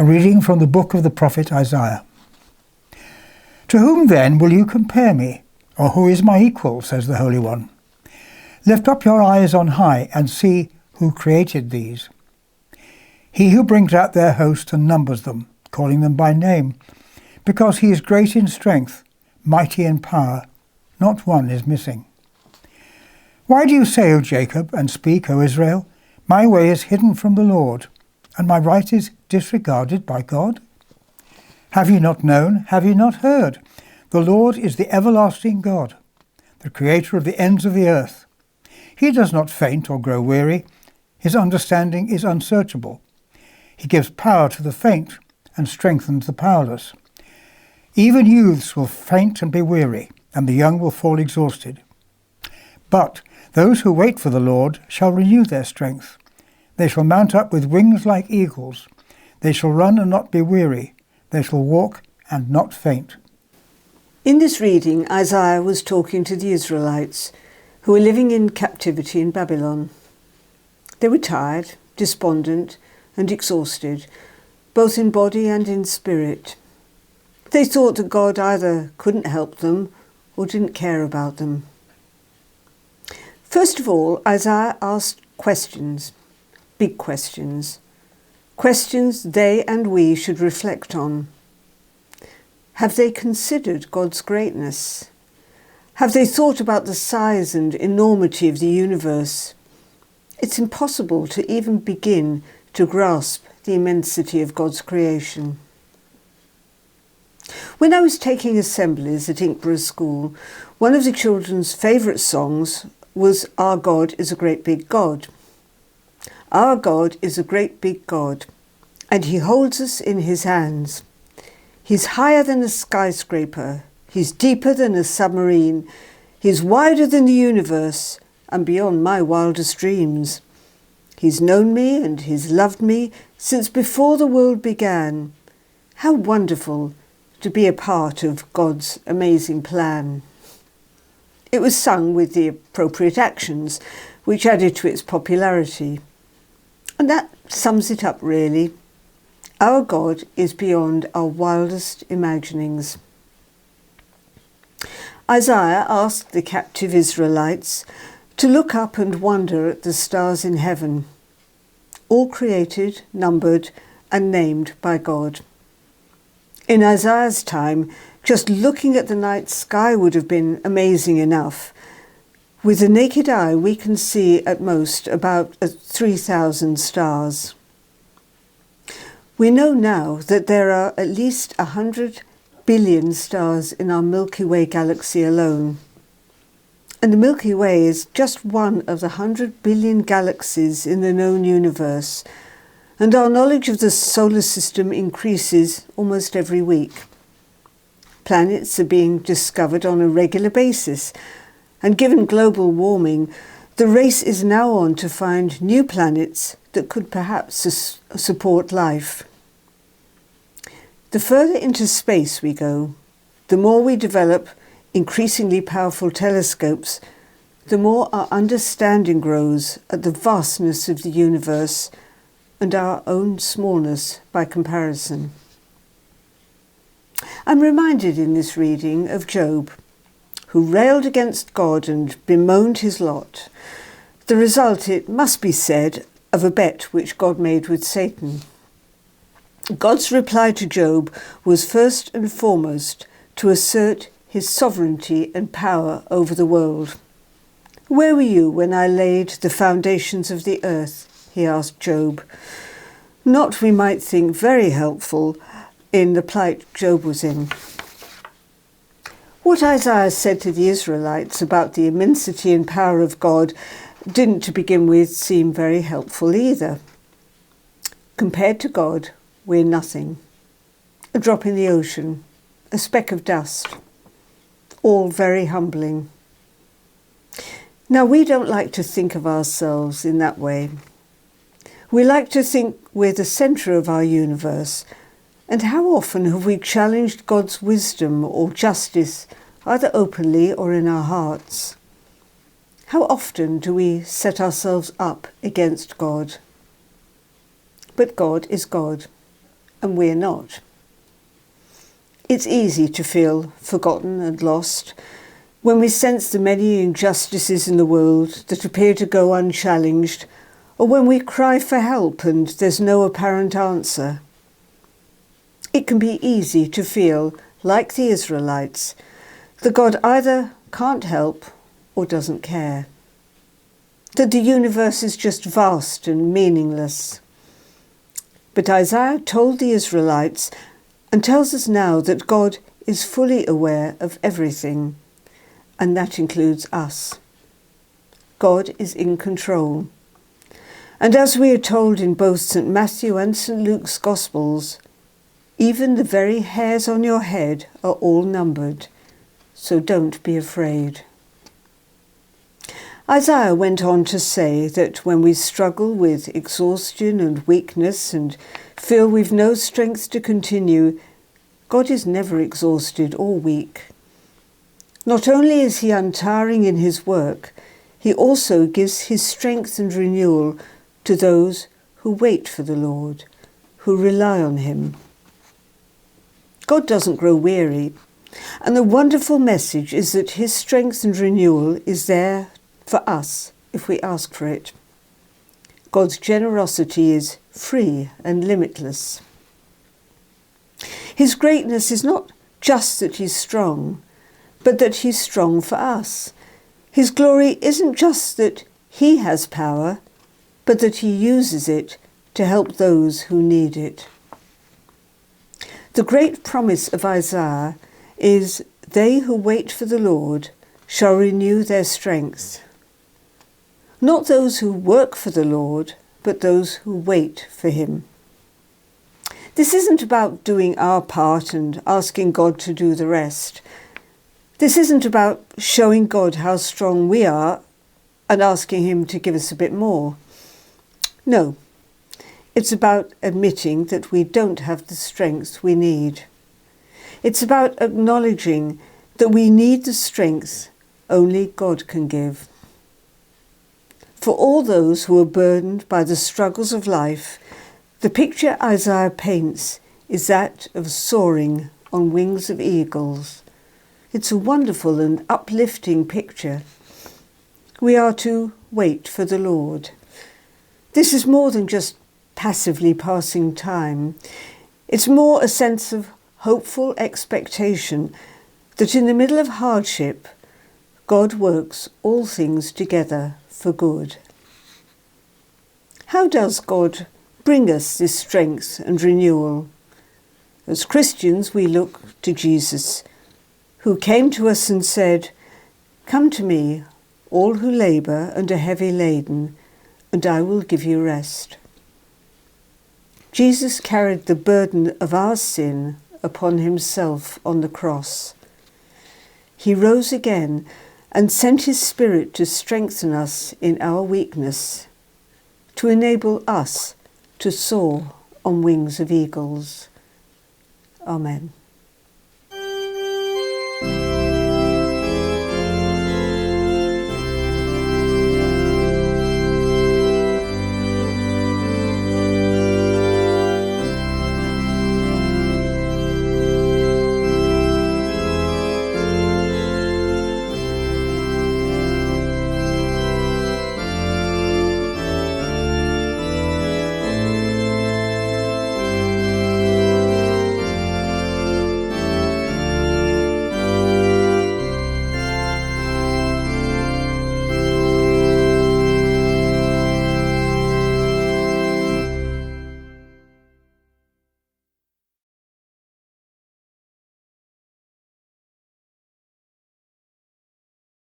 A reading from the book of the prophet Isaiah. To whom then will you compare me, or who is my equal, says the Holy One? Lift up your eyes on high and see who created these. He who brings out their host and numbers them, calling them by name, because he is great in strength, mighty in power, not one is missing. Why do you say, O Jacob, and speak, O Israel, my way is hidden from the Lord, and my right is disregarded by God? Have you not known? Have you not heard? The Lord is the everlasting God, the creator of the ends of the earth. He does not faint or grow weary. His understanding is unsearchable. He gives power to the faint and strengthens the powerless. Even youths will faint and be weary, and the young will fall exhausted. But those who wait for the Lord shall renew their strength. They shall mount up with wings like eagles. They shall run and not be weary. They shall walk and not faint. In this reading, Isaiah was talking to the Israelites who were living in captivity in Babylon. They were tired, despondent, and exhausted, both in body and in spirit. They thought that God either couldn't help them or didn't care about them. First of all, Isaiah asked questions, big questions, questions they and we should reflect on. Have they considered God's greatness? Have they thought about the size and enormity of the universe? It's impossible to even begin to grasp the immensity of God's creation. When I was taking assemblies at Inkborough School, one of the children's favourite songs was Our God is a Great Big God. Our God is a great big God, and he holds us in his hands. He's higher than a skyscraper, he's deeper than a submarine, he's wider than the universe and beyond my wildest dreams. He's known me and he's loved me since before the world began. How wonderful to be a part of God's amazing plan. It was sung with the appropriate actions, which added to its popularity. And that sums it up really. Our God is beyond our wildest imaginings. Isaiah asked the captive Israelites to look up and wonder at the stars in heaven, all created, numbered, and named by God. In Isaiah's time, just looking at the night sky would have been amazing enough. With the naked eye, we can see at most about 3,000 stars. We know now that there are at least 100 billion stars in our Milky Way galaxy alone. And the Milky Way is just one of the 100 billion galaxies in the known universe, and our knowledge of the solar system increases almost every week. Planets are being discovered on a regular basis, and given global warming, the race is now on to find new planets that could perhaps support life. The further into space we go, the more we develop increasingly powerful telescopes, the more our understanding grows at the vastness of the universe and our own smallness by comparison. I'm reminded in this reading of Job, who railed against God and bemoaned his lot, the result, it must be said, of a bet which God made with Satan. God's reply to Job was first and foremost to assert his sovereignty and power over the world. Where were you when I laid the foundations of the earth? He asked Job. Not, we might think, very helpful in the plight Job was in. What Isaiah said to the Israelites about the immensity and power of God didn't, to begin with, seem very helpful either. Compared to God, we're nothing. A drop in the ocean, a speck of dust. All very humbling. Now, we don't like to think of ourselves in that way. We like to think we're the centre of our universe. And how often have we challenged God's wisdom or justice, either openly or in our hearts? How often do we set ourselves up against God? But God is God, and we're not. It's easy to feel forgotten and lost when we sense the many injustices in the world that appear to go unchallenged, or when we cry for help and there's no apparent answer. It can be easy to feel, like the Israelites, that God either can't help or doesn't care, that the universe is just vast and meaningless. But Isaiah told the Israelites and tells us now that God is fully aware of everything, and that includes us. God is in control. And as we are told in both St. Matthew and St. Luke's Gospels, even the very hairs on your head are all numbered, so don't be afraid. Isaiah went on to say that when we struggle with exhaustion and weakness and feel we've no strength to continue, God is never exhausted or weak. Not only is he untiring in his work, he also gives his strength and renewal to those who wait for the Lord, who rely on him. God doesn't grow weary, and the wonderful message is that his strength and renewal is there for us if we ask for it. God's generosity is free and limitless. His greatness is not just that he's strong, but that he's strong for us. His glory isn't just that he has power, but that he uses it to help those who need it. The great promise of Isaiah is, "They who wait for the Lord shall renew their strength." Not those who work for the Lord, but those who wait for him. This isn't about doing our part and asking God to do the rest. This isn't about showing God how strong we are and asking him to give us a bit more. No, it's about admitting that we don't have the strength we need. It's about acknowledging that we need the strength only God can give. For all those who are burdened by the struggles of life, the picture Isaiah paints is that of soaring on wings of eagles. It's a wonderful and uplifting picture. We are to wait for the Lord. This is more than just passively passing time. It's more a sense of hopeful expectation that in the middle of hardship, God works all things together for good. How does God bring us this strength and renewal? As Christians, we look to Jesus, who came to us and said, "Come to me, all who labour and are heavy laden, and I will give you rest." Jesus carried the burden of our sin upon himself on the cross. He rose again and sent his Spirit to strengthen us in our weakness, to enable us to soar on wings of eagles. Amen.